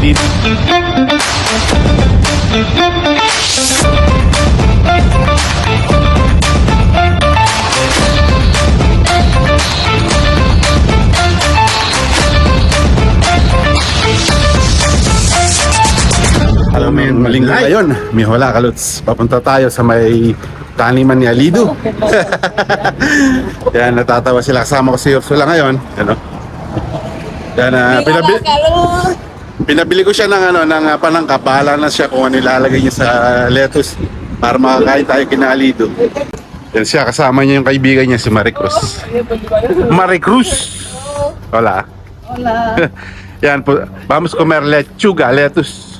Alido. Alam mo yun, malinggo ngayon. May wala kaluts. Papunta tayo sa may taniman ni Alido. Yan, natatawa sila. Kasama ko si Ursula ngayon. Ano? Yan, pinabili ko siya ng panangka. Bahala na siya kung ano ilalagay niya sa lettuce para makakain tayo kina Alido. Yan siya, kasama niya yung kaibigan niya si Maricruz. Maricruz! Hola. Hola. Yan, vamos comer lechuga, lettuce.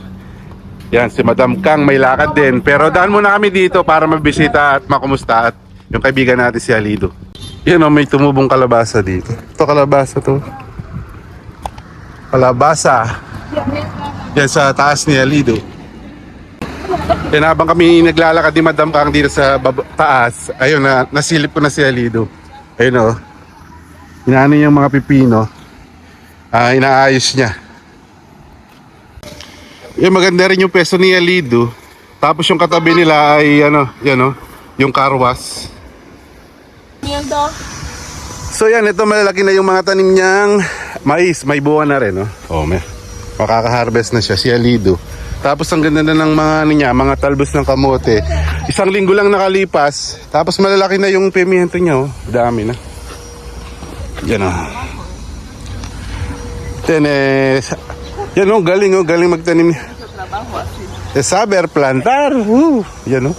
Yan, si Madam Kang may lakad din. Pero daan muna kami dito para mabisita at makumusta at yung kaibigan natin si Alido. Yan o, may tumubong kalabasa dito. Ito kalabasa to. Kalabasa. Yan sa taas ni Alido. Yan, habang kami naglalakad ni Madam Kang dito sa taas, ayun na, nasilip ko na si Alido. Ayun o. Inaano yung mga pipino. Inaayos niya. Yung maganda rin yung peso ni Alido. Tapos yung katabi nila ay yung karwas. So yan, ito malalaki na yung mga tanim niyang mais. May buwan na rin, no? Oh, makaka-harvest na siya si Alido. Tapos ang ganda na ng mga talbos ng kamote. 1 linggo lang nakalipas. Tapos malalaki na yung pimiento niya, oh. Dami na. Yan, oh. Then, yan o, galing magtanim. Saber plantar. Yan o.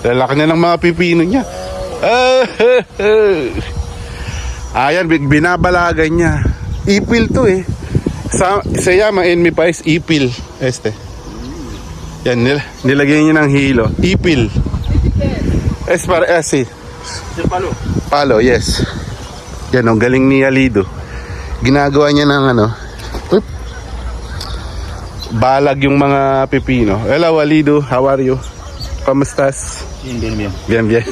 Lalaki na ng mga pipino niya. Ayan, binabalagan niya. Ipil to eh. Se llama en mi país ipil. Yan, nilagyan niya ng hilo. Ipil. Es para así. Palo. Palo, yes. Yan o, galing ni Alido. Ginagawa niya ng balag yung mga pipino. Hello, Alido. How are you? Kamustas? Bien. Bien.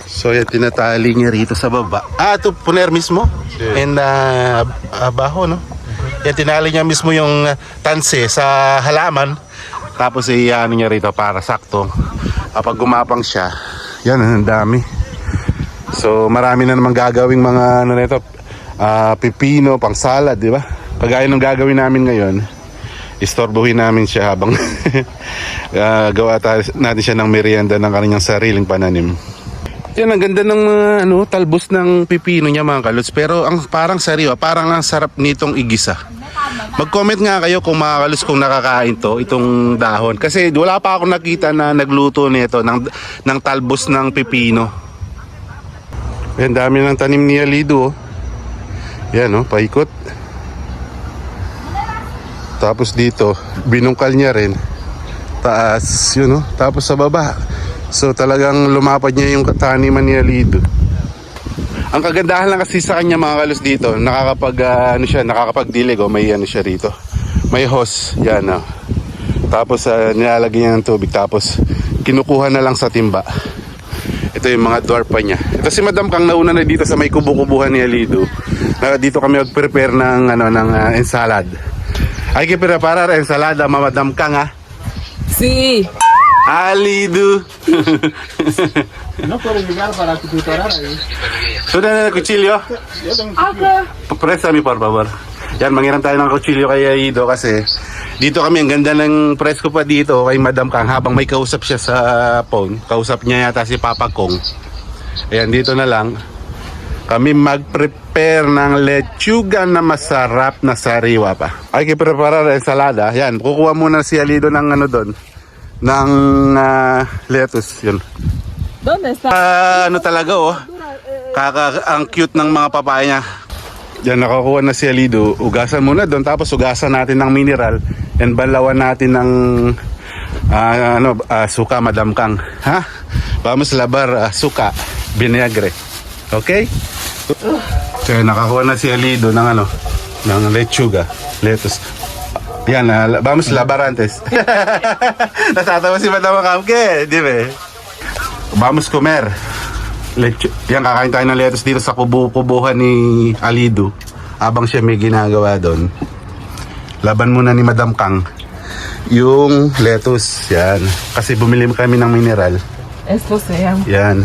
So, yan, tinatali niya rito sa baba. Ito, puner mismo. And, abaho, no? Yan, tinali niya mismo yung tanse sa halaman. Tapos, ano niya rito para sakto. Kapag gumapang siya, yan, ang dami. So, marami na naman gagawing mga, pipino, pang salad, di ba? Kagaya ng gagawin namin ngayon, istorbohin namin siya habang gawa natin siya ng merienda ng kanyang sariling pananim. Yan, ang ganda ng talbos ng pipino niya mga kaluts. Pero ang parang sariwa, parang ang sarap nitong igisa. Mag-comment nga kayo kung mga kaluts kung nakakain itong dahon. Kasi wala pa akong nakita na nagluto nito ng talbos ng pipino. Yan, dami ng tanim ni Alido. Yan, paikot. Tapos dito, binungkal niya rin. Taas, tapos sa baba. So talagang lumapad niya yung taniman ni Alido. Ang kagandahan lang kasi sa kanya mga kalos dito, nakakapagdilig may siya rito. May hose, yan Tapos nilalagyan niya ng tubig, tapos kinukuha na lang sa timba. Ito yung mga dwarpa niya. Ito si Madam Kang nauna na dito sa may kubo-kubuhan ni Alido. Dito kami mag-prepare ng ensalad. Hay que preparar ensalada, Madam Kang, ha? Sí. Alido. No puedo llegar para tutorar ahí. Sudah na kutsilyo? Préstame por favor. Yan, mangiram tayo ng kutsilyo kay Alido kasi dito kami, ang ganda ng presko pa dito kay Madam Kang habang may kausap siya sa phone. Kausap niya yata si Papa Kong. Ayan, dito na lang kami mag-prepare ng lechuga na masarap na sariwa pa. Ay, kipreparar ensalada. Yan, kukuha muna si Alido ng doon. Ng lettuce. Yun. ¿Dónde está? Talaga ang cute ng mga papaya niya. Yan, nakakuha na si Alido. Ugasan muna doon. Tapos ugasan natin ng mineral. And balawan natin ng suka, Madam Kang. Ha? Vamos labar suka, vinagre. Okay? So, nakakuha na si Alido ng lechuga, lettuce. Yan, vamos labar antes. Natatawa si Madam Kang, di ba? Vamos comer. Yan, kakain tayo ng lettuce dito sa kubuhan ni Alido habang siya may ginagawa doon. laban muna ni Madam Kang yung lettuce. Yan. Kasi bumili kami ng mineral. Esto se llama. Yan.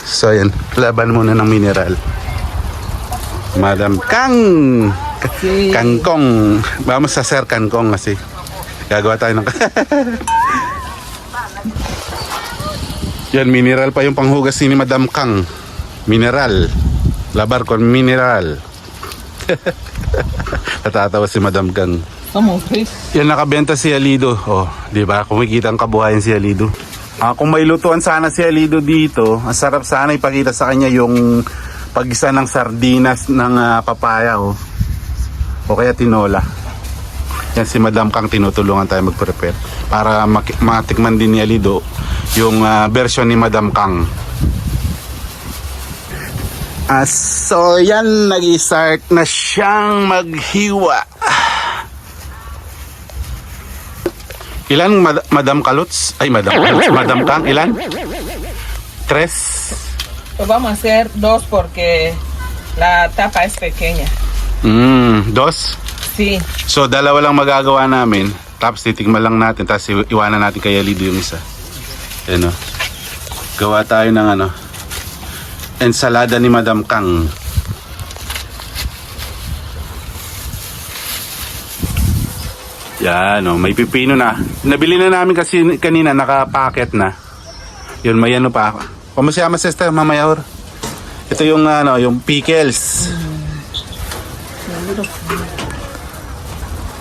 So, yan. Laban muna ng mineral. Madam Kang! Sí. Kangkong. Vamos a hacer kangkong kasi. Gagawa tayo ng... Yan, mineral pa yung panghugas ni Madam Kang. Mineral. Labar con mineral. Natatawa si Madam Kang. Somos ricos. Yan, nakabenta si Alido. Oh, di ba? Kumikita ang kabuhayan si Alido. Kung may lutuan sana si Alido dito, ang sarap sana ipakita sa kanya yung pag-isa ng sardinas ng papaya, oh. O kaya tinola. Yan, si Madam Kang tinutulungan tayo mag-prepare para matikman din ni Alido yung version ni Madam Kang. So yan, nag-start na siyang maghiwa. Ilan, Madam Kaluts? Ay, Madam Kaluts. Madam Kang, ilan? 3? Pues vamos a hacer 2 porque la tapa es pequeña. 2? Sí. So, dalawa lang magagawa namin. Tapos titikman lang natin. Tapos iwanan natin kay Alido yung isa. Yan, o. Gawa tayo ng ensalada ni Madam Kang. Yan, o. May pipino na. Nabili na namin kasi kanina. Nakapacket na. Yun, may ano pa. Kumasama sister, mamaya or. Ito yung, yung pickles.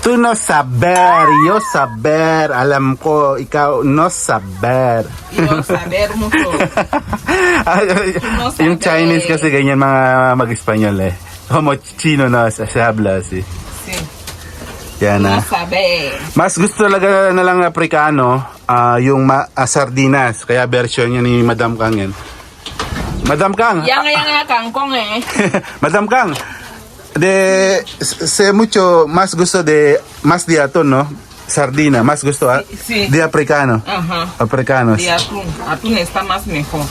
Tu no saber, yo saber. Alam ko, ikaw no saber. Y no saber mucho. No saber. Yung Chinese kasi ganyan mga mag-Espanyol eh. Como chino na sa habla si. Sí. Yan No na. saber. Mas gusto talaga na lang Afrikano, yung sardinas. Kaya version niya ni Madam Kang yan. Madam Kang. Yang kangkong eh. Madam Kang. Sé mucho más gusto de más de atún, ¿no? Sardina, más gusto Sí. de africano. Ajá. Africanos. Y atún. Atún está más mejor.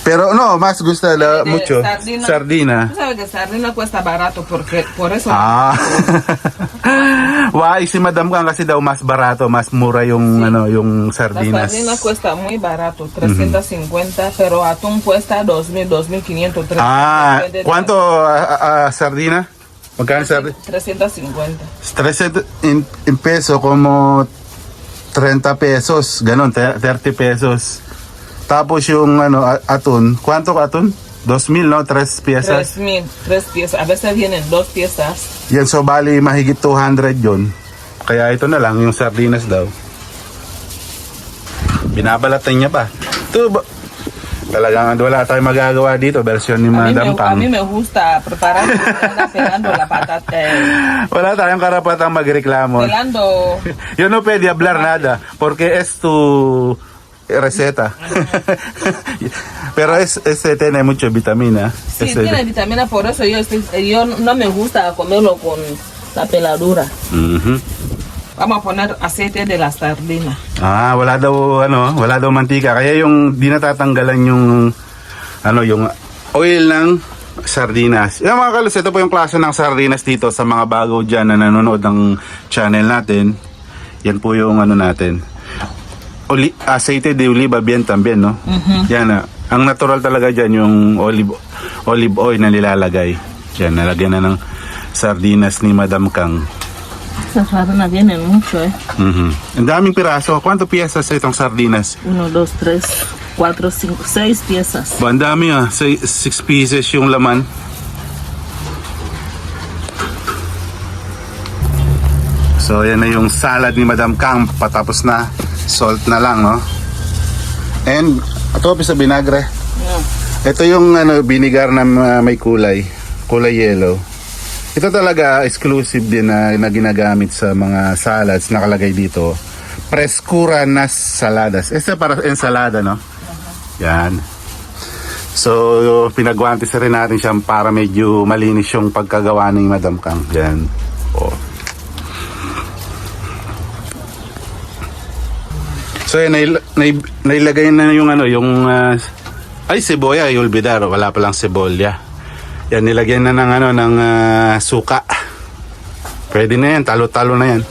Pero no, más gusta De mucho sardina. sardina. Tú sabes que sardina cuesta barato porque por eso. Why si Madam Kang kasi daw mas barato, mas mura yung yung La sardinas. sardina cuesta muy barato, 350, pero atún cuesta 2,000, 2,500, 300. Depende de ¿Cuánto sardina? Magkano sardina? 350. 300 en peso, como 30 pesos, ganon, 30 pesos. Tapos yung atún, ¿cuánto atún? 2,000, ¿no? 3 piezas. 3,000, 3 piezas. A veces vienen 2 piezas. Yan, so bali mahigit 200 yun. Kaya ito na lang, yung sardinas daw. Binabalatan niya pa. Talagang wala tayong magagawa dito, version ni Madam A Kang. mí me gusta preparar pelando la patata. Wala tayong karapatang magreklamo. Pelando. Yo no pwede hablar nada, porque es tu receta. Pero tiene mucha vitamina. Sí, tiene vitamina, por eso yo no me gusta comerlo con la peladura. Vamos a poner aceite de la sardina. Wala daw mantika. Kaya yung di natatanggalan yung yung oil ng sardinas. Yung mga kalus, ito po yung klase ng sardinas dito sa mga bago dyan na nanonood ng channel natin. Yan po yung natin. Aceite de oliva bien también, no? Yan ang natural talaga dyan yung olive oil na nilalagay. Yan, nalagyan na ng sardinas ni Madam Kang. Esas sardinas vienen mucho, eh. Ang daming piraso. ¿Cuánto piezas itong sardinas? 1, 2, 3, 4, 5, 6 piezas. Ang dami 6 pieces yung laman. So yan na yung salad ni Madam Kang. Patapos na. Salt na lang, no? And ito sa vinagre. Ito yung vinegar na may kulay yellow. Ito talaga exclusive din na ginagamit sa mga salads, nakalagay dito. Frescura nas saladas. Ito para ensalada, no? Yan. So, pinagwantis rin natin siya para medyo malinis yung pagkagawa ni Madam Kang. Yan. Oh. So, yan, nailagay na yung seboya, yung olvidar. Wala palang sebolya. Yan, nilagyan na ng suka. Pwede na yan, talo-talo na yan.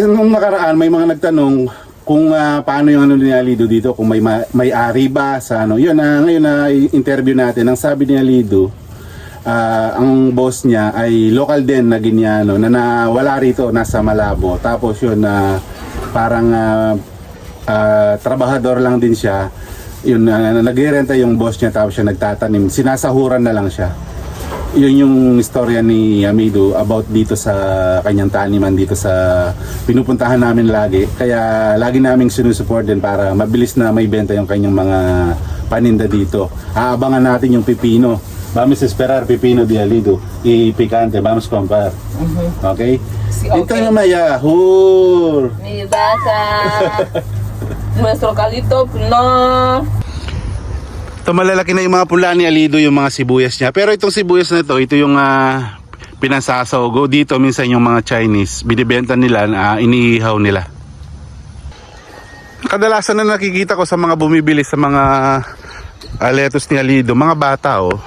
Nung nakaraan, may mga nagtanong kung paano yung ano ni Alido dito, kung may ari ba sa ano. Yun, ngayon na interview natin, ang sabi ni Alido, ang boss niya ay local din na Guineano na nawala rito, nasa Malabo. Tapos yun, parang trabahador lang din siya. Yun, nag-renta yung boss niya, tapos siya nagtatanim. Sinasahuran na lang siya. Yun yung istorya ni Amido about dito sa kanyang taniman dito sa pinupuntahan namin lagi. Kaya lagi naming sinusuport din para mabilis na may benta yung kanyang mga paninda dito. Aabangan natin yung pipino. Vamos esperar pipino de Alido y picante. Vamos comprar. Okay? Sí, Ito okay. yung maya. Hur! Mi vaca. Nuestro caldito, no. Ito malalaki na yung mga pula ni Alido, yung mga sibuyas niya. Pero itong sibuyas na ito yung pinasasawgo. Dito minsan yung mga Chinese, binibenta nila, iniihaw nila. Kadalasan na nakikita ko sa mga bumibili sa mga lettuce ni Alido, mga bata oh.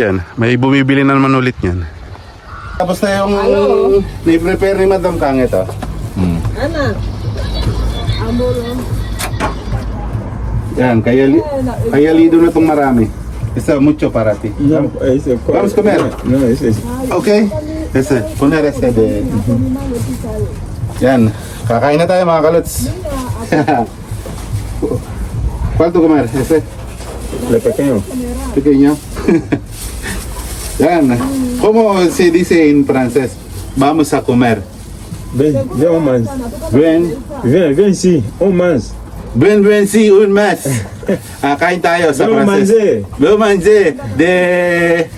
Yan, may bumibili na naman ulit yan. Tapos na yung ni-prepare ni Madam Kang ito. Ana. Ambolo. Yan, kaya Alido na itong marami. Isa mucho para ti. No, ese Vamos a comer. No, ese. Okay. Ese, poner ese de... Yan, kakain na tayo mga kalots. ¿Cuánto comer? Ese, Le pequeño. pequeño. Yan, ¿cómo se dice en francés? Vamos a comer. Ven, ven un más. Ven, Ven, sí, un más. ven, sí, un más. Kain tayo sa Ven francés. manger. Veo manger de...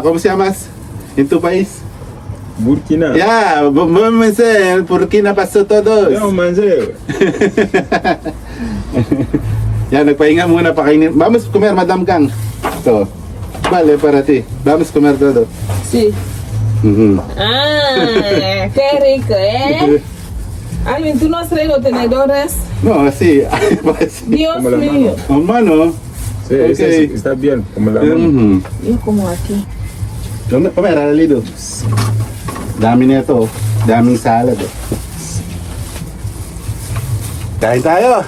¿Cómo se llamas? ¿En tu país? Burkina. Ya, vamos manger, Burkina Faso todos. Ven un manger. Yan, nagpahinga muna, pakainin. Vamos comer, Madam Kang. Ito. Vale, para ti. Vamos comer todo. Sí. Mhm. Ah, qué rico, ¿eh? Alvin, ¿tú no has traído tenedores? No, así. Así. Dios Como la mío. Con mano. Sí, Ok. ese está bien, como la mano. Mhm. Yo como aquí. ¿Dónde comer, Alalido? Dami na ito. Daming salad. Kain tayo.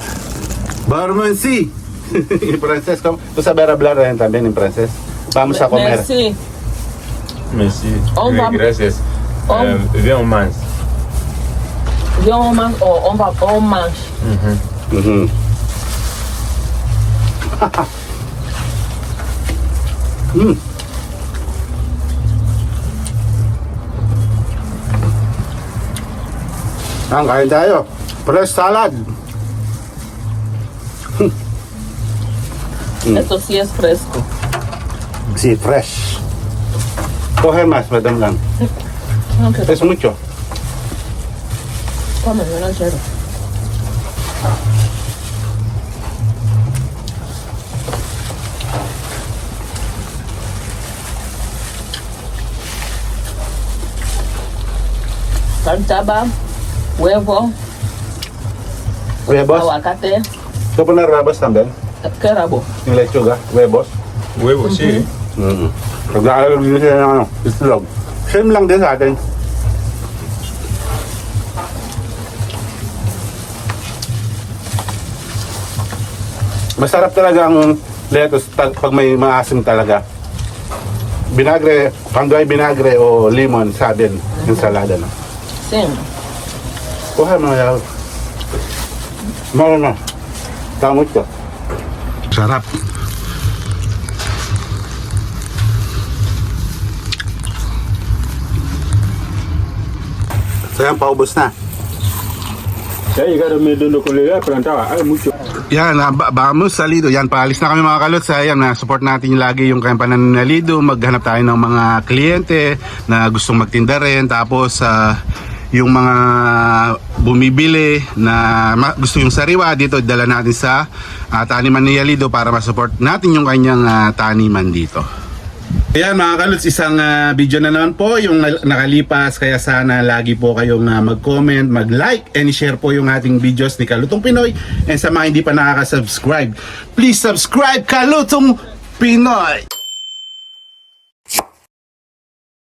Barmansi. En francés, ¿cómo? ¿Tú sabes hablar también en francés? Vamos a comer. Merci. Merci. On va- Gracias. on- Ven un más. Viens, on mange. Oh, on mange. Mhm. Mm. Kain tayo. Fresh salad. Esto sí es fresco. Sí, fresh. Coge más, Madam Lang. Aunque Es mucho. come, yo no quiero. Salchaba, huevo, Huevos. aguacate, Ito po na rabas también. ¿qué rabo? Yung lechuga. Huevos. Huevo, sí. Pagkakalag din sila ng islog. Same lang din sa atin. Masarap talaga ang lettuce pag may maasim talaga. Binagre, pandoy binagre o lemon sa atin yung salada. No? Sí. Kuha mo yaw. Mara na. Tamot ko. Sarap. So yan, paubos na. Ya llegaron me donde con la plantaba, hay mucho. Yan, vamos sa Lido. Yan, paalis na kami mga kalots. Yan, support natin yung lagi yung kayang pananim na Lido. Maghanap tayo ng mga kliyente na gustong magtinda rin. Tapos, yung mga bumibili na gusto yung sariwa dito, dala natin sa taniman ni Lido para ma-support natin yung kanyang taniman dito. Ayan mga kalots, isang video na naman po yung nakalipas, kaya sana lagi po kayong mag-comment, mag-like, and share po yung ating videos ni Kalutong Pinoy. And sa mga hindi pa nakaka-subscribe, please subscribe Kalutong Pinoy!